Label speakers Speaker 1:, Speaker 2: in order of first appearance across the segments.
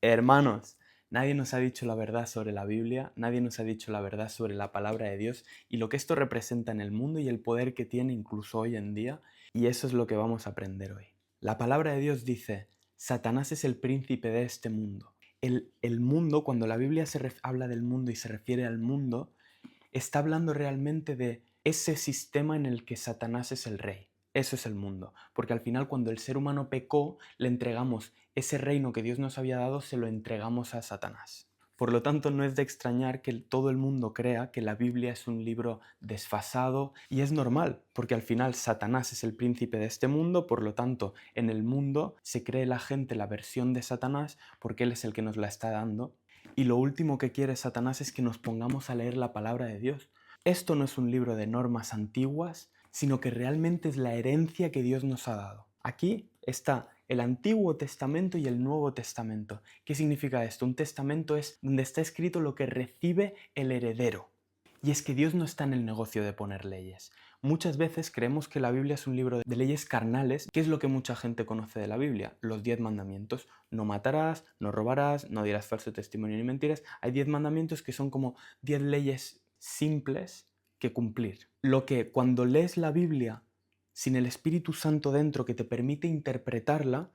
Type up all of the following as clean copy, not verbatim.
Speaker 1: Hermanos, nadie nos ha dicho la verdad sobre la Biblia, nadie nos ha dicho la verdad sobre la palabra de Dios y lo que esto representa en el mundo y el poder que tiene incluso hoy en día, y eso es lo que vamos a aprender hoy. La palabra de Dios dice, Satanás es el príncipe de este mundo. El mundo, cuando la Biblia habla del mundo y se refiere al mundo, está hablando realmente de ese sistema en el que Satanás es el rey. Eso es el mundo, porque al final cuando el ser humano pecó, le entregamos ese reino que Dios nos había dado, se lo entregamos a Satanás. Por lo tanto, no es de extrañar que todo el mundo crea que la Biblia es un libro desfasado y es normal, porque al final Satanás es el príncipe de este mundo, por lo tanto, en el mundo se cree la gente la versión de Satanás porque él es el que nos la está dando. Y lo último que quiere Satanás es que nos pongamos a leer la palabra de Dios. Esto no es un libro de normas antiguas, sino que realmente es la herencia que Dios nos ha dado. Aquí está el Antiguo Testamento y el Nuevo Testamento. ¿Qué significa esto? Un testamento es donde está escrito lo que recibe el heredero. Y es que Dios no está en el negocio de poner leyes. Muchas veces creemos que la Biblia es un libro de leyes carnales, que es lo que mucha gente conoce de la Biblia, los 10 mandamientos. No matarás, no robarás, no dirás falso testimonio ni mentiras. Hay 10 mandamientos que son como 10 leyes simples que cumplir. Lo que cuando lees la Biblia sin el Espíritu Santo dentro que te permite interpretarla,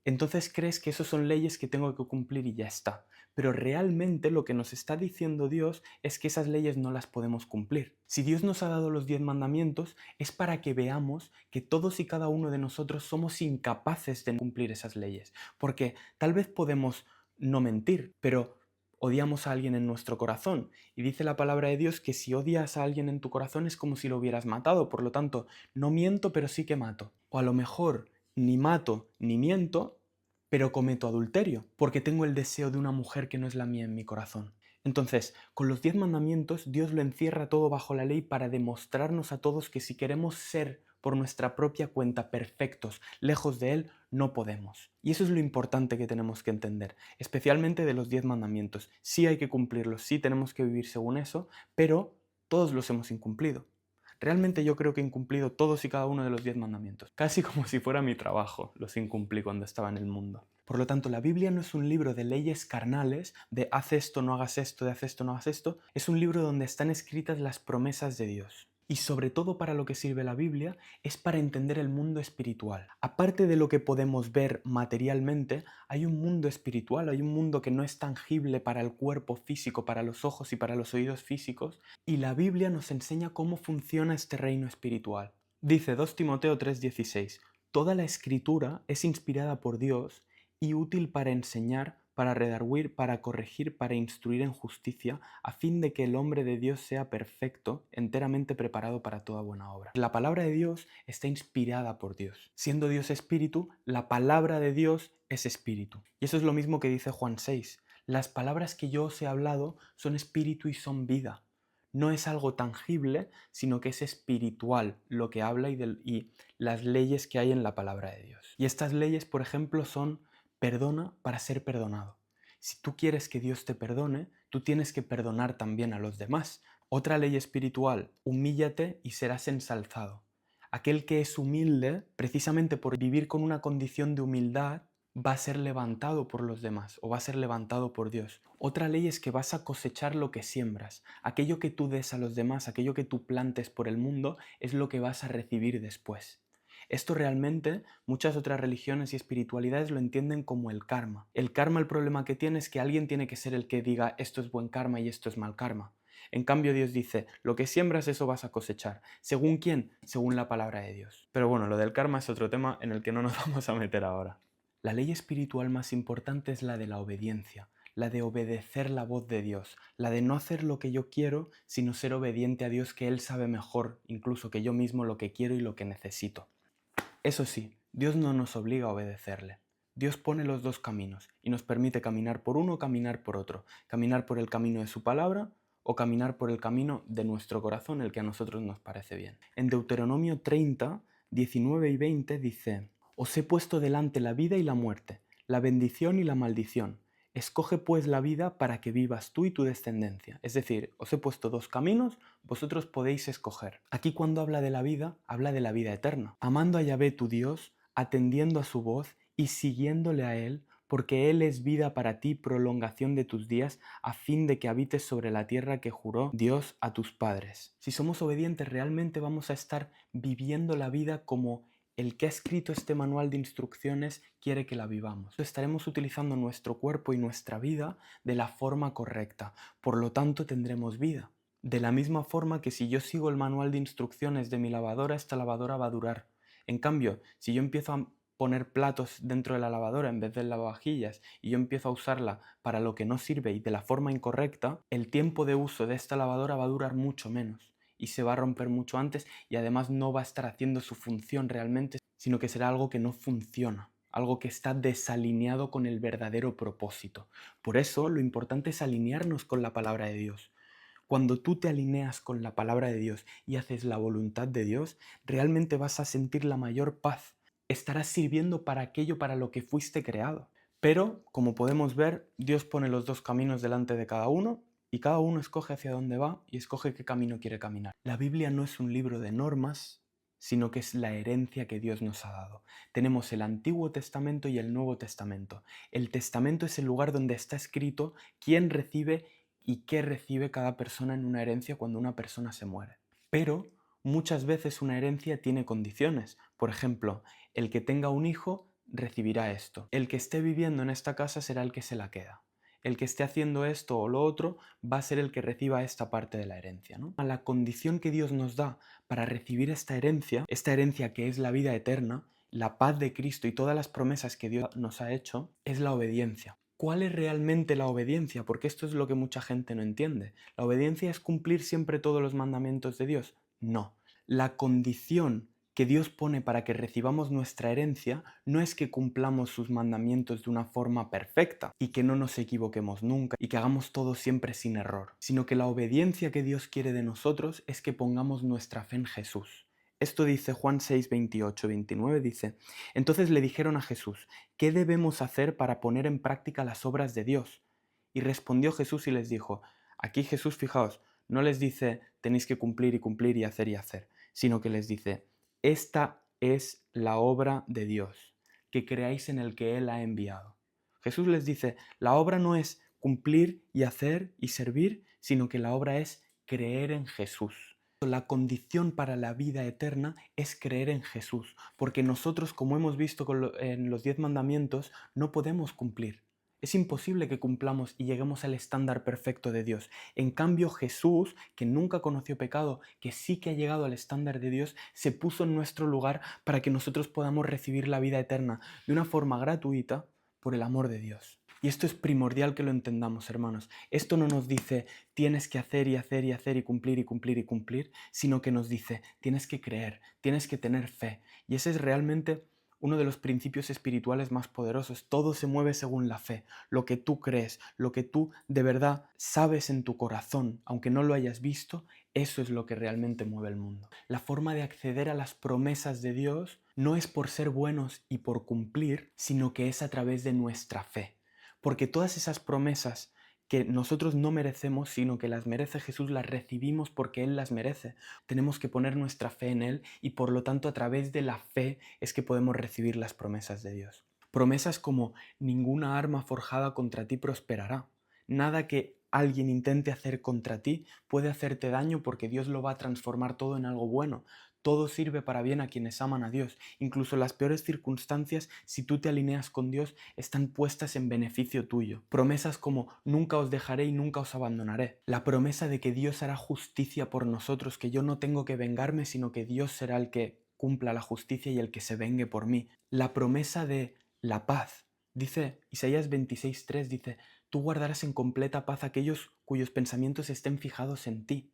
Speaker 1: entonces crees que esas son leyes que tengo que cumplir y ya está. Pero realmente lo que nos está diciendo Dios es que esas leyes no las podemos cumplir. Si Dios nos ha dado los 10 mandamientos es para que veamos que todos y cada uno de nosotros somos incapaces de cumplir esas leyes. Porque tal vez podemos no mentir, pero odiamos a alguien en nuestro corazón. Y dice la palabra de Dios que si odias a alguien en tu corazón es como si lo hubieras matado. Por lo tanto, no miento, pero sí que mato. O a lo mejor ni mato ni miento, pero cometo adulterio, porque tengo el deseo de una mujer que no es la mía en mi corazón. Entonces, con los 10 mandamientos, Dios lo encierra todo bajo la ley para demostrarnos a todos que si queremos ser por nuestra propia cuenta perfectos, lejos de Él, no podemos. Y eso es lo importante que tenemos que entender, especialmente de los 10 mandamientos. Sí hay que cumplirlos, sí tenemos que vivir según eso, pero todos los hemos incumplido. Realmente yo creo que he incumplido todos y cada uno de los 10 mandamientos. Casi como si fuera mi trabajo, los incumplí cuando estaba en el mundo. Por lo tanto, la Biblia no es un libro de leyes carnales, de haz esto, no hagas esto, de haz esto, no hagas esto. Es un libro donde están escritas las promesas de Dios. Y sobre todo para lo que sirve la Biblia es para entender el mundo espiritual. Aparte de lo que podemos ver materialmente, hay un mundo espiritual, hay un mundo que no es tangible para el cuerpo físico, para los ojos y para los oídos físicos, y la Biblia nos enseña cómo funciona este reino espiritual. Dice 2 Timoteo 3:16, toda la escritura es inspirada por Dios y útil para enseñar, para redarguir, para corregir, para instruir en justicia, a fin de que el hombre de Dios sea perfecto, enteramente preparado para toda buena obra. La palabra de Dios está inspirada por Dios. Siendo Dios espíritu, la palabra de Dios es espíritu. Y eso es lo mismo que dice Juan 6. Las palabras que yo os he hablado son espíritu y son vida. No es algo tangible, sino que es espiritual lo que habla y las leyes que hay en la palabra de Dios. Y estas leyes, por ejemplo, son perdona para ser perdonado. Si tú quieres que Dios te perdone, tú tienes que perdonar también a los demás. Otra ley espiritual, humíllate y serás ensalzado. Aquel que es humilde, precisamente por vivir con una condición de humildad, va a ser levantado por los demás o va a ser levantado por Dios. Otra ley es que vas a cosechar lo que siembras. Aquello que tú des a los demás, aquello que tú plantes por el mundo, es lo que vas a recibir después. Esto realmente muchas otras religiones y espiritualidades lo entienden como el karma. El karma, el problema que tiene es que alguien tiene que ser el que diga esto es buen karma y esto es mal karma. En cambio Dios dice, lo que siembras eso vas a cosechar. ¿Según quién? Según la palabra de Dios. Pero bueno, lo del karma es otro tema en el que no nos vamos a meter ahora. La ley espiritual más importante es la de la obediencia, la de obedecer la voz de Dios, la de no hacer lo que yo quiero, sino ser obediente a Dios, que Él sabe mejor incluso que yo mismo lo que quiero y lo que necesito. Eso sí, Dios no nos obliga a obedecerle. Dios pone los dos caminos y nos permite caminar por uno o caminar por otro, caminar por el camino de su palabra o caminar por el camino de nuestro corazón, el que a nosotros nos parece bien. En Deuteronomio 30, 19 y 20 dice, os he puesto delante la vida y la muerte, la bendición y la maldición. Escoge pues la vida para que vivas tú y tu descendencia. Es decir, os he puesto dos caminos, vosotros podéis escoger. Aquí cuando habla de la vida eterna. Amando a Yahvé tu Dios, atendiendo a su voz y siguiéndole a Él, porque Él es vida para ti, prolongación de tus días, a fin de que habites sobre la tierra que juró Dios a tus padres. Si somos obedientes, realmente vamos a estar viviendo la vida como el que ha escrito este manual de instrucciones quiere que la vivamos. Estaremos utilizando nuestro cuerpo y nuestra vida de la forma correcta, por lo tanto tendremos vida. De la misma forma que si yo sigo el manual de instrucciones de mi lavadora, esta lavadora va a durar. En cambio, si yo empiezo a poner platos dentro de la lavadora en vez de lavavajillas y yo empiezo a usarla para lo que no sirve y de la forma incorrecta, el tiempo de uso de esta lavadora va a durar mucho menos y se va a romper mucho antes y además no va a estar haciendo su función realmente, sino que será algo que no funciona, algo que está desalineado con el verdadero propósito. Por eso lo importante es alinearnos con la palabra de Dios. Cuando tú te alineas con la palabra de Dios y haces la voluntad de Dios, realmente vas a sentir la mayor paz. Estarás sirviendo para aquello para lo que fuiste creado. Pero, como podemos ver, Dios pone los dos caminos delante de cada uno y cada uno escoge hacia dónde va y escoge qué camino quiere caminar. La Biblia no es un libro de normas, sino que es la herencia que Dios nos ha dado. Tenemos el Antiguo Testamento y el Nuevo Testamento. El Testamento es el lugar donde está escrito quién recibe y qué recibe cada persona en una herencia cuando una persona se muere. Pero muchas veces una herencia tiene condiciones. Por ejemplo, el que tenga un hijo recibirá esto. El que esté viviendo en esta casa será el que se la queda. El que esté haciendo esto o lo otro va a ser el que reciba esta parte de la herencia, ¿no? La condición que Dios nos da para recibir esta herencia que es la vida eterna, la paz de Cristo y todas las promesas que Dios nos ha hecho, es la obediencia. ¿Cuál es realmente la obediencia? Porque esto es lo que mucha gente no entiende. ¿La obediencia es cumplir siempre todos los mandamientos de Dios? No. La condición que Dios pone para que recibamos nuestra herencia no es que cumplamos sus mandamientos de una forma perfecta y que no nos equivoquemos nunca y que hagamos todo siempre sin error, sino que la obediencia que Dios quiere de nosotros es que pongamos nuestra fe en Jesús. Esto dice Juan 6, 28, 29, dice: entonces le dijeron a Jesús: ¿qué debemos hacer para poner en práctica las obras de Dios? Y respondió Jesús y les dijo, aquí Jesús, fijaos, no les dice tenéis que cumplir y hacer, sino que les dice, esta es la obra de Dios, que creáis en el que Él ha enviado. Jesús les dice, la obra no es cumplir y hacer y servir, sino que la obra es creer en Jesús. La condición para la vida eterna es creer en Jesús, porque nosotros, como hemos visto en los 10 mandamientos, no podemos cumplir. Es imposible que cumplamos y lleguemos al estándar perfecto de Dios. En cambio, Jesús, que nunca conoció pecado, que sí que ha llegado al estándar de Dios, se puso en nuestro lugar para que nosotros podamos recibir la vida eterna de una forma gratuita por el amor de Dios. Y esto es primordial que lo entendamos, hermanos. Esto no nos dice tienes que hacer y hacer y hacer y cumplir, sino que nos dice tienes que creer, tienes que tener fe. Y ese es realmente uno de los principios espirituales más poderosos. Todo se mueve según la fe. Lo que tú crees, lo que tú de verdad sabes en tu corazón, aunque no lo hayas visto, eso es lo que realmente mueve el mundo. La forma de acceder a las promesas de Dios no es por ser buenos y por cumplir, sino que es a través de nuestra fe. Porque todas esas promesas que nosotros no merecemos, sino que las merece Jesús, las recibimos porque Él las merece. Tenemos que poner nuestra fe en Él y por lo tanto a través de la fe es que podemos recibir las promesas de Dios. Promesas como ninguna arma forjada contra ti prosperará. Nada que alguien intente hacer contra ti puede hacerte daño porque Dios lo va a transformar todo en algo bueno. Todo sirve para bien a quienes aman a Dios. Incluso las peores circunstancias, si tú te alineas con Dios, están puestas en beneficio tuyo. Promesas como nunca os dejaré y nunca os abandonaré. La promesa de que Dios hará justicia por nosotros, que yo no tengo que vengarme, sino que Dios será el que cumpla la justicia y el que se vengue por mí. La promesa de la paz. Dice Isaías 26:3, dice, tú guardarás en completa paz a aquellos cuyos pensamientos estén fijados en ti.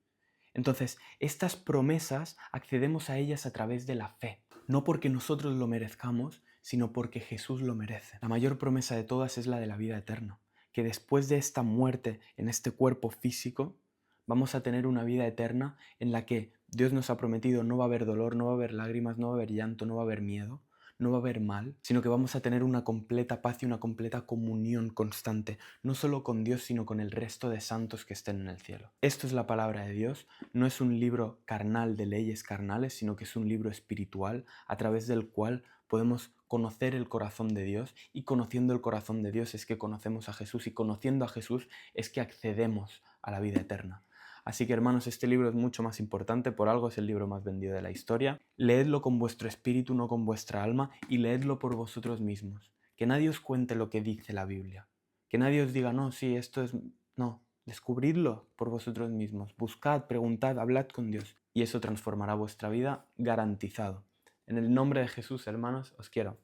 Speaker 1: Entonces, estas promesas accedemos a ellas a través de la fe, no porque nosotros lo merezcamos, sino porque Jesús lo merece. La mayor promesa de todas es la de la vida eterna, que después de esta muerte en este cuerpo físico, vamos a tener una vida eterna en la que Dios nos ha prometido no va a haber dolor, no va a haber lágrimas, no va a haber llanto, no va a haber miedo, no va a haber mal, sino que vamos a tener una completa paz y una completa comunión constante, no solo con Dios, sino con el resto de santos que estén en el cielo. Esto es la palabra de Dios, no es un libro carnal de leyes carnales, sino que es un libro espiritual a través del cual podemos conocer el corazón de Dios, y conociendo el corazón de Dios es que conocemos a Jesús, y conociendo a Jesús es que accedemos a la vida eterna. Así que hermanos, este libro es mucho más importante, por algo es el libro más vendido de la historia. Leedlo con vuestro espíritu, no con vuestra alma, y leedlo por vosotros mismos. Que nadie os cuente lo que dice la Biblia. Que nadie os diga, no, sí, esto es... No, descubridlo por vosotros mismos. Buscad, preguntad, hablad con Dios. Y eso transformará vuestra vida garantizado. En el nombre de Jesús, hermanos, os quiero.